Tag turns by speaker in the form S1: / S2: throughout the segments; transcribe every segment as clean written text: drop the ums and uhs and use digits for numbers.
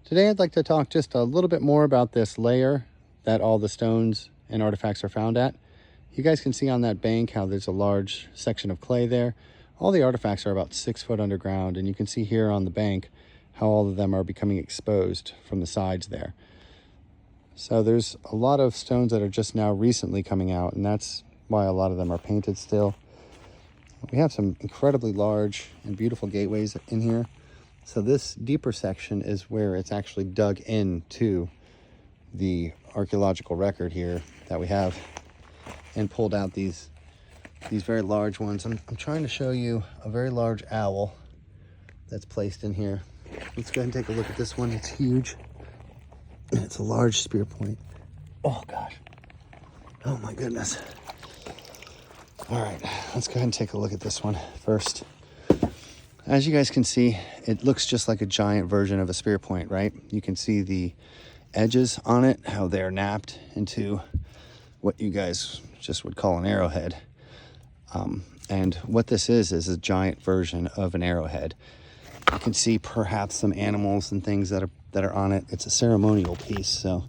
S1: Today I'd like to talk just a little bit more about this layer that all the stones and artifacts are found at. You guys can see on that bank how there's a large section of clay there. All the artifacts are about 6 foot underground, and you can see here on the bank how all of them are becoming exposed from the sides there. So there's a lot of stones that are just now recently coming out, and that's why a lot of them are painted still. We have some incredibly large and beautiful gateways in here. So this deeper section is where it's actually dug into the archaeological record here that we have and pulled out these very large ones. I'm trying to show you a very large owl that's placed in here. Let's go ahead and take a look at this one. It's huge. It's a large spear point. Oh gosh. Oh my goodness. All right, let's go ahead and take a look at this one first. As you guys can see, it looks just like a giant version of a spear point, right? You can see the edges on it, how they're napped into what you guys just would call an arrowhead. And what this is a giant version of an arrowhead. You can see perhaps some animals and things that are on it. It's a ceremonial piece, so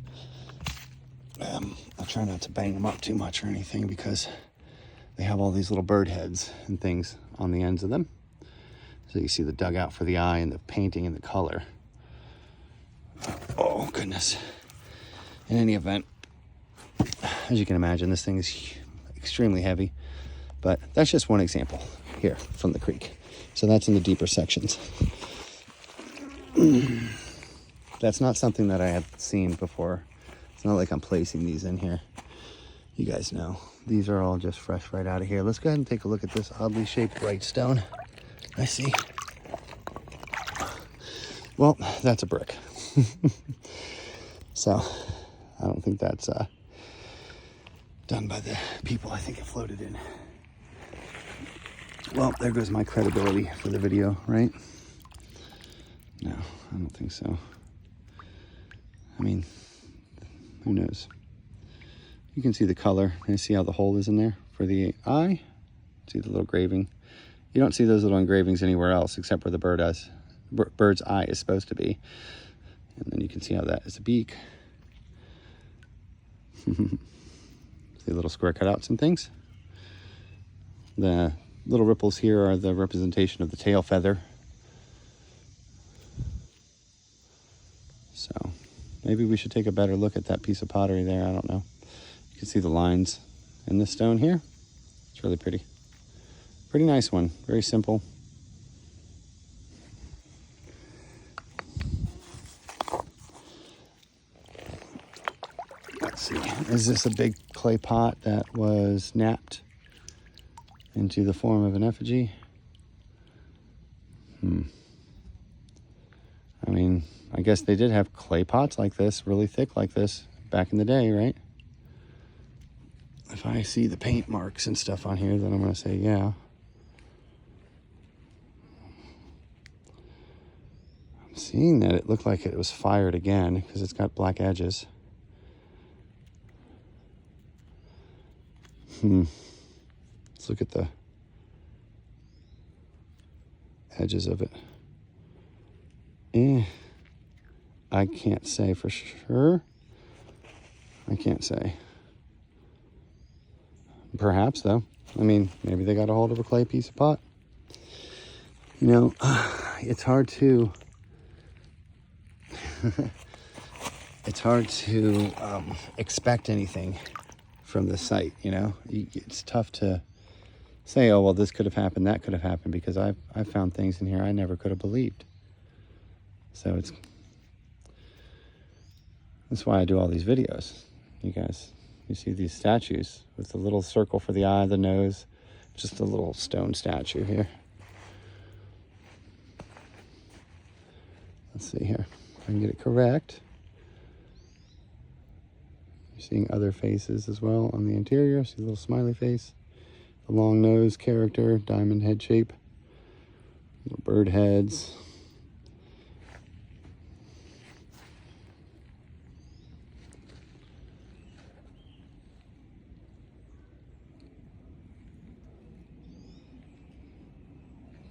S1: I'll try not to bang them up too much or anything because they have all these little bird heads and things on the ends of them. So you see the dugout for the eye and the painting and the color. Oh goodness. In any event, as you can imagine, this thing is extremely heavy, but that's just one example here from the creek. So that's in the deeper sections. That's not something that I had seen before. It's not like I'm placing these in here. You guys know, these are all just fresh right out of here. Let's go ahead and take a look at this oddly shaped bright stone. I see. Well, that's a brick. So I don't think that's done by the people. I think it floated in. Well, there goes my credibility for the video, right? No, I don't think so. I mean, who knows? You can see the color and see how the hole is in there for the eye. See the little graving. You don't see those little engravings anywhere else except where the bird's eye is supposed to be. And then you can see how that is a beak. See little square cutouts and things. The little ripples here are the representation of the tail feather. So maybe we should take a better look at that piece of pottery there. I don't know. You can see the lines in this stone here. It's really pretty. Pretty nice one. Very simple. Let's see. Is this a big clay pot that was napped into the form of an effigy? I mean, I guess they did have clay pots like this, really thick like this, back in the day, right? If I see the paint marks and stuff on here, then I'm going to say, yeah. I'm seeing that it looked like it was fired again because it's got black edges. Let's look at the edges of it. I can't say for sure. I can't say. Perhaps, though. I mean, maybe they got a hold of a clay piece of pot. You know, it's hard to... it's hard to expect anything from the site, you know? It's tough to say, oh, well, this could have happened, that could have happened, because I've found things in here I never could have believed. So that's why I do all these videos. You guys, you see these statues with the little circle for the eye, the nose, just a little stone statue here. Let's see here, if I can get it correct. You're seeing other faces as well on the interior. See the little smiley face, the long nose character, diamond head shape, little bird heads.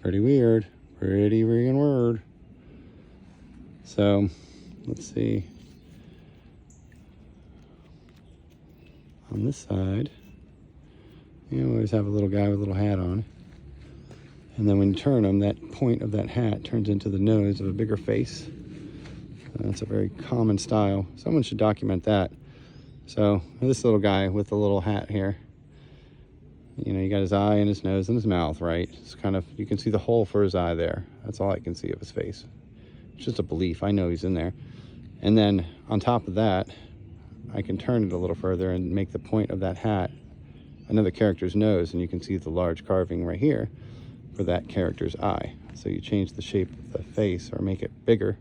S1: Pretty weird. Pretty freaking weird. So Let's see. On this side, you always have a little guy with a little hat on. And then when you turn them, that point of that hat turns into the nose of a bigger face. That's a very common style. Someone should document that. So this little guy with the little hat here, you know, you got his eye and his nose and his mouth, right? It's kind of, you can see the hole for his eye there. That's all I can see of his face. It's just a belief. I know he's in there. And then on top of that, I can turn it a little further and make the point of that hat another character's nose, and you can see the large carving right here for that character's eye. So you change the shape of the face or make it bigger,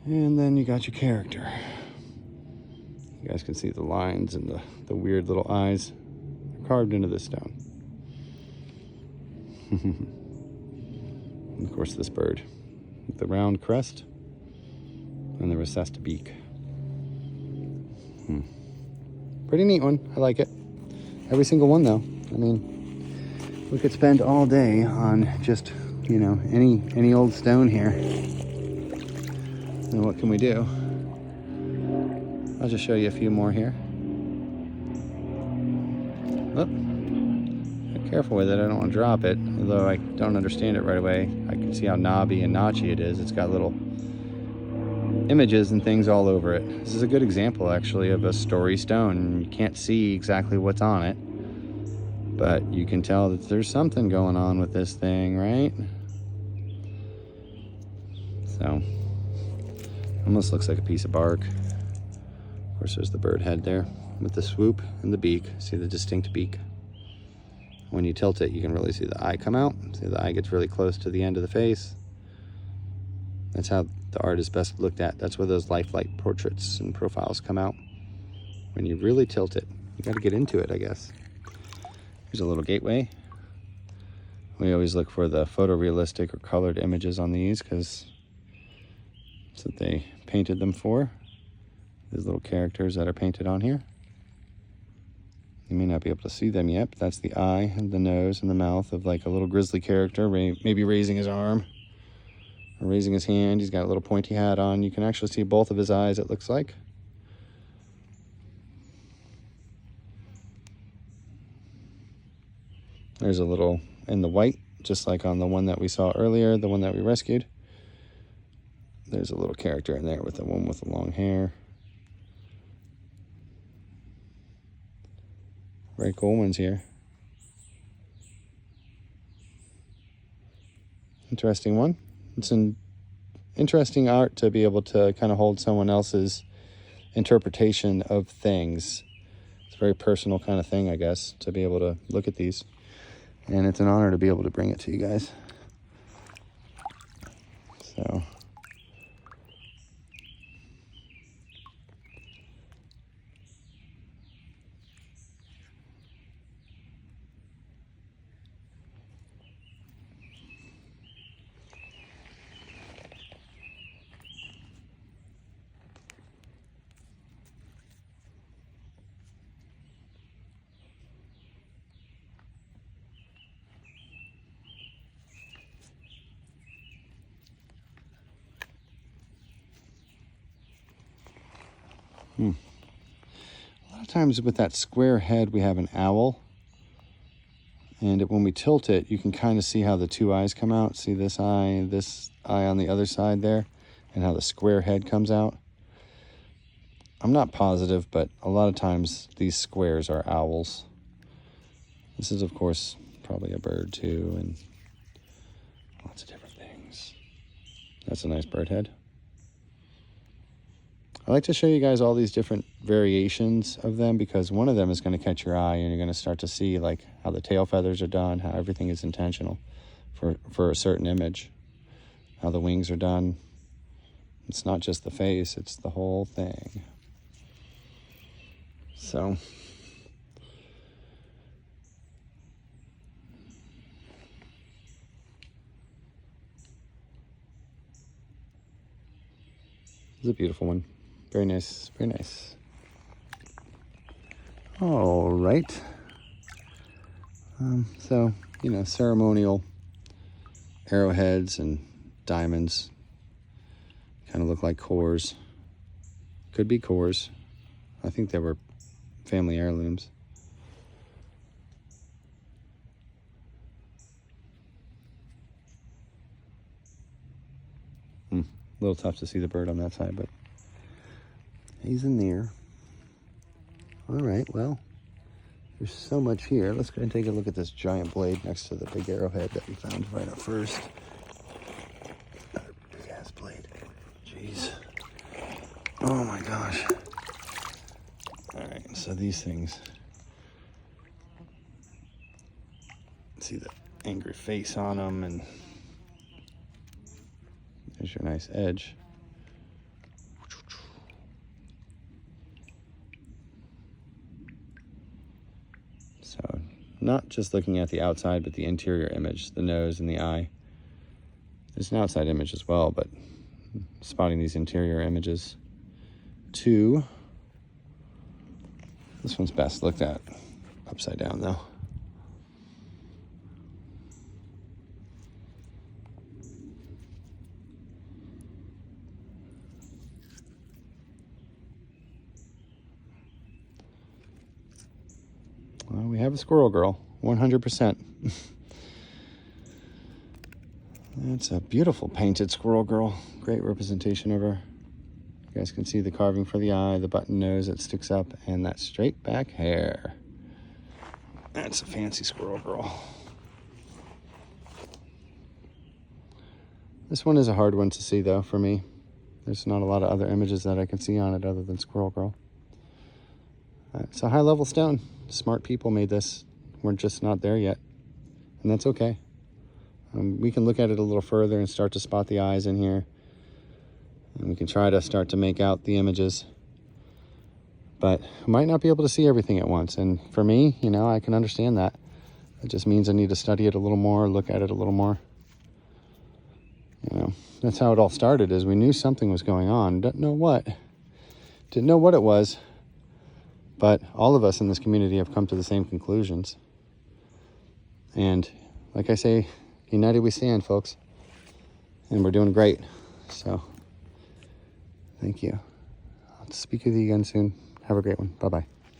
S1: and then you got your character. You guys can see the lines and the weird little eyes carved into this stone. And of course this bird with the round crest and the recessed beak. Pretty neat one. I like it. Every single one though. I mean, we could spend all day on just, you know, any old stone here. And what can we do? I'll just show you a few more here. Oh, be careful with it. I don't want to drop it. Although I don't understand it right away. I can see how knobby and notchy it is. It's got little images and things all over it. This is a good example actually of a story stone. You can't see exactly what's on it, but you can tell that there's something going on with this thing, right? So almost looks like a piece of bark. Of course there's the bird head there with the swoop and the beak. See the distinct beak? When you tilt it, you can really see the eye come out. See, the eye gets really close to the end of the face. That's how the art is best looked at. That's where those lifelike portraits and profiles come out. When you really tilt it, you got to get into it, I guess. Here's a little gateway. We always look for the photorealistic or colored images on these because that's what they painted them for. These little characters that are painted on here. You may not be able to see them yet, but that's the eye and the nose and the mouth of like a little grizzly character, maybe raising his arm. Raising his hand. He's got a little pointy hat on. You can actually see both of his eyes, it looks like. There's a little in the white, just like on the one that we saw earlier, the one that we rescued. There's a little character in there with the one with the long hair. Very cool ones here. Interesting one. It's an interesting art to be able to kind of hold someone else's interpretation of things. It's a very personal kind of thing, I guess, to be able to look at these. And it's an honor to be able to bring it to you guys. So a lot of times with that square head, we have an owl. And when we tilt it, you can kind of see how the two eyes come out. See this eye on the other side there, and how the square head comes out. I'm not positive, but a lot of times these squares are owls. This is, of course, probably a bird too, and lots of different things. That's a nice bird head. I like to show you guys all these different variations of them because one of them is going to catch your eye and you're going to start to see like how the tail feathers are done, how everything is intentional for a certain image, how the wings are done. It's not just the face, it's the whole thing. So this is a beautiful one. Very nice, very nice. All right. So, you know, ceremonial arrowheads and diamonds Kind of look like cores. Could be cores. I think they were family heirlooms. A little tough to see the bird on that side, but he's in there. All right, well, there's so much here. Let's go and take a look at this giant blade next to the big arrowhead that we found right up first. Another big ass blade. Jeez. Oh my gosh. All right, so these things. See the angry face on them, and there's your nice edge. So not just looking at the outside, but the interior image, the nose and the eye. There's an outside image as well, but spotting these interior images. 2, this one's best looked at upside down though. Well, we have a squirrel girl, 100%. That's a beautiful painted squirrel girl. Great representation of her. You guys can see the carving for the eye, the button nose that sticks up, and that straight back hair. That's a fancy squirrel girl. This one is a hard one to see though for me. There's not a lot of other images that I can see on it other than squirrel girl. It's a high level stone. Smart people made this. We're just not there yet, and that's okay. We can look at it a little further and start to spot the eyes in here, and we can try to start to make out the images, but we might not be able to see everything at once. And for me, you know, I can understand that. It just means I need to study it a little more, look at it a little more. You know, that's how it all started, is we knew something was going on. Didn't know what it was. But all of us in this community have come to the same conclusions. And like I say, united we stand, folks. And we're doing great. So, thank you. I'll speak with you again soon. Have a great one. Bye-bye.